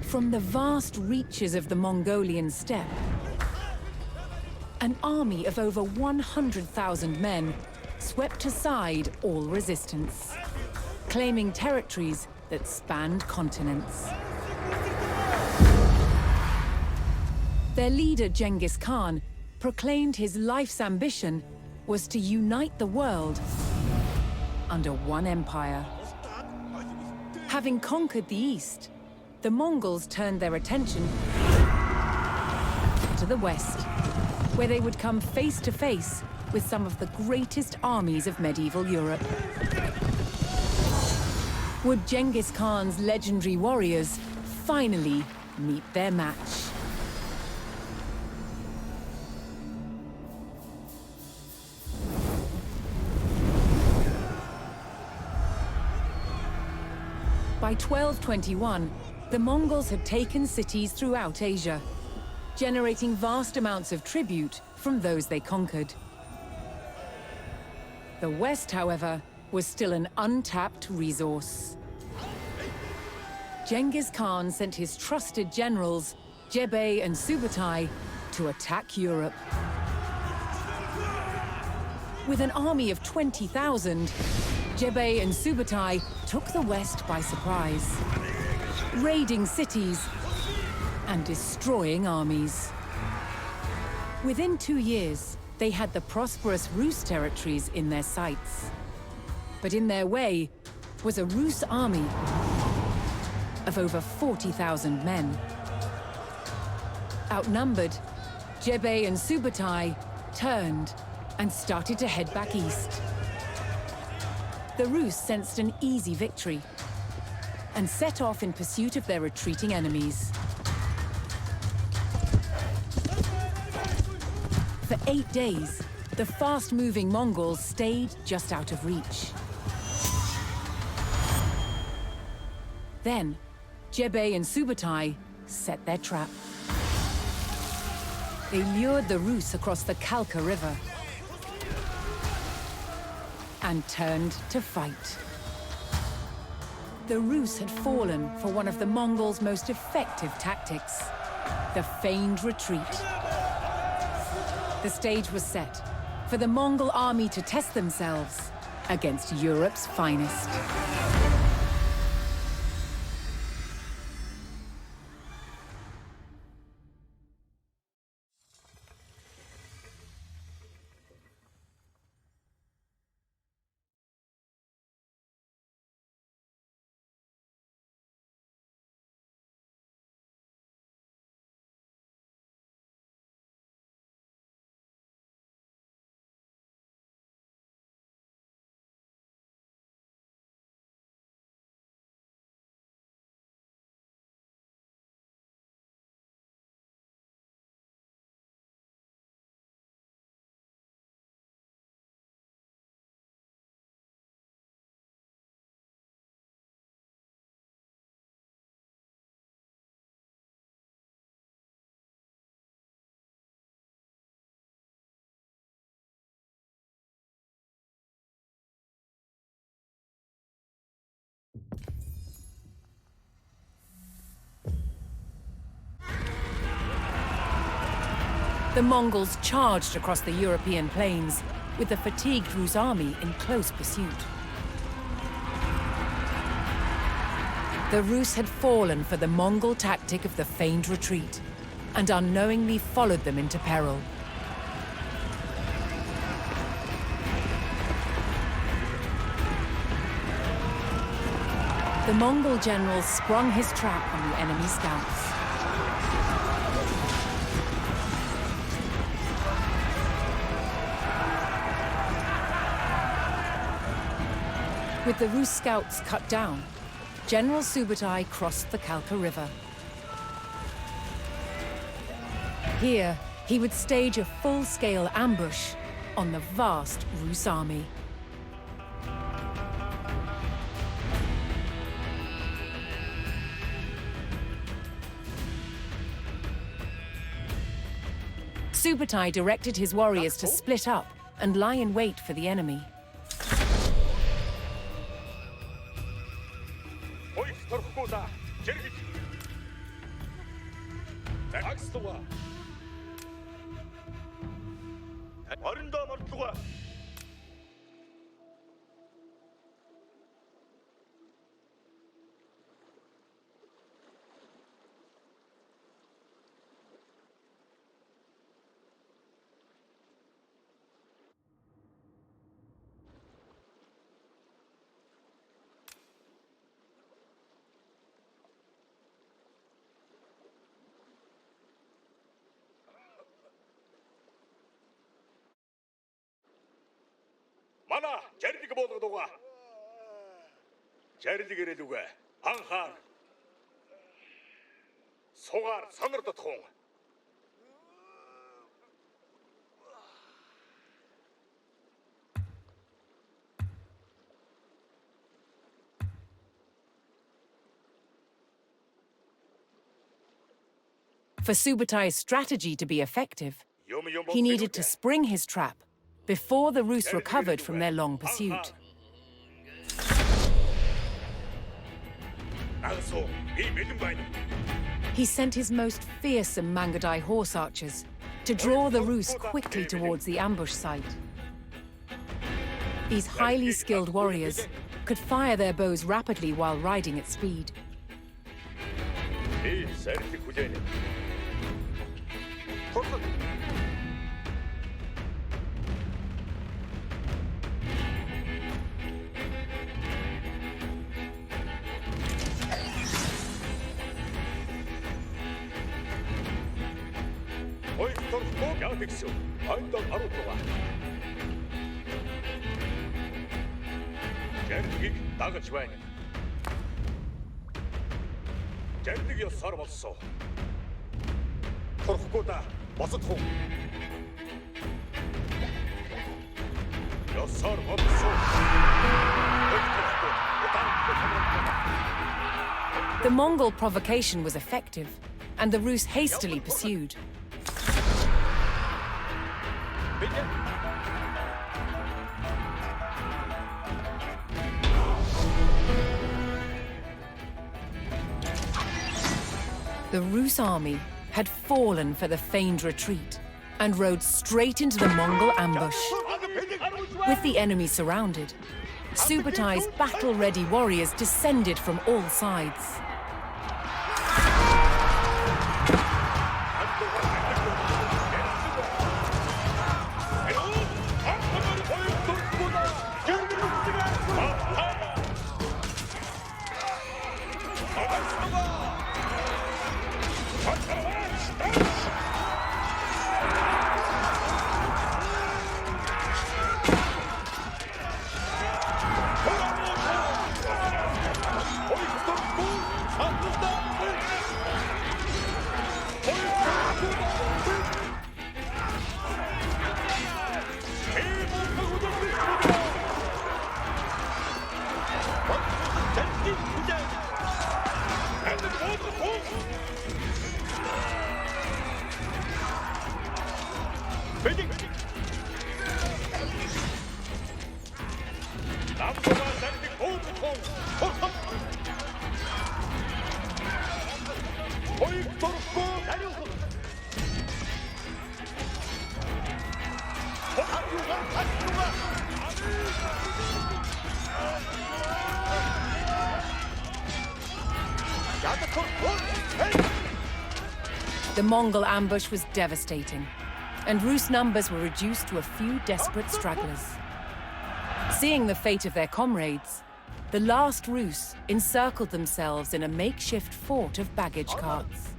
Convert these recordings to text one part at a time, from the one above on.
From the vast reaches of the Mongolian steppe, an army of over 100,000 men swept aside all resistance, claiming territories that spanned continents. Their leader, Genghis Khan, proclaimed his life's ambition was to unite the world under one empire. Having conquered the East, the Mongols turned their attention to the West, where they would come face to face with some of the greatest armies of medieval Europe. Would Genghis Khan's legendary warriors finally meet their match? By 1221, the Mongols had taken cities throughout Asia, generating vast amounts of tribute from those they conquered. The West, however, was still an untapped resource. Genghis Khan sent his trusted generals, Jebei and Subutai, to attack Europe. With an army of 20,000, Jebei and Subutai took the West by surprise, raiding cities and destroying armies. Within 2 years, they had the prosperous Rus territories in their sights. But in their way was a Rus army of over 40,000 men. Outnumbered, Jebei and Subutai turned and started to head back east. The Rus sensed an easy victory and set off in pursuit of their retreating enemies. For 8 days, the fast-moving Mongols stayed just out of reach. Then, Jebei and Subutai set their trap. They lured the Rus across the Kalka River and turned to fight. The Rus had fallen for one of the Mongols' most effective tactics, the feigned retreat. The stage was set for the Mongol army to test themselves against Europe's finest. The Mongols charged across the European plains, with the fatigued Rus army in close pursuit. The Rus had fallen for the Mongol tactic of the feigned retreat, and unknowingly followed them into peril. The Mongol general sprung his trap on the enemy scouts. With the Rus scouts cut down, General Subutai crossed the Kalka River. Here, he would stage a full-scale ambush on the vast Rus army. Subutai directed his warriors to split up and lie in wait for the enemy. Арында мартуга. Mana жердігі болғыдуға. Жердігі редуға. Анхар. Соғар санырды тұғың. For Subatai's strategy to be effective, he needed to spring his trap before the Rus recovered from their long pursuit. He sent his most fearsome Mangadai horse archers to draw the Rus quickly towards the ambush site. These highly skilled warriors could fire their bows rapidly while riding at speed. The Mongol provocation was effective, and the Rus hastily pursued. The Rus army had fallen for the feigned retreat and rode straight into the Mongol ambush. With the enemy surrounded, Subatai's battle-ready warriors descended from all sides. The Mongol ambush was devastating, and Rus numbers were reduced to a few desperate stragglers. Seeing the fate of their comrades, the last Rus encircled themselves in a makeshift fort of baggage carts.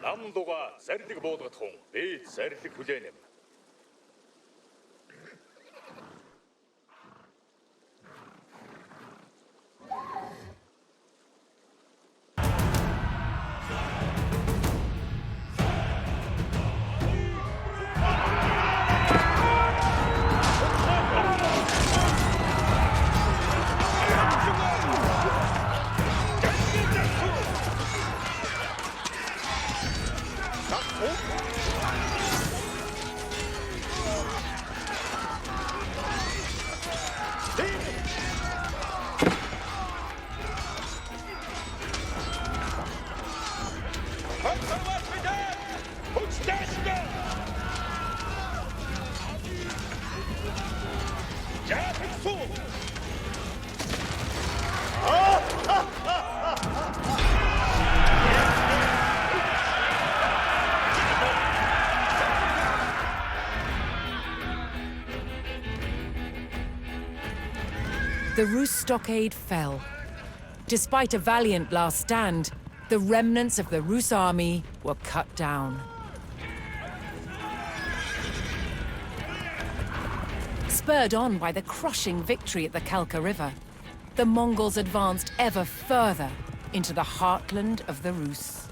남도가 зарdig болготхон би зарdig хүлээнэм. The Rus stockade fell. Despite a valiant last stand, the remnants of the Rus army were cut down. Spurred on by the crushing victory at the Kalka River, the Mongols advanced ever further into the heartland of the Rus.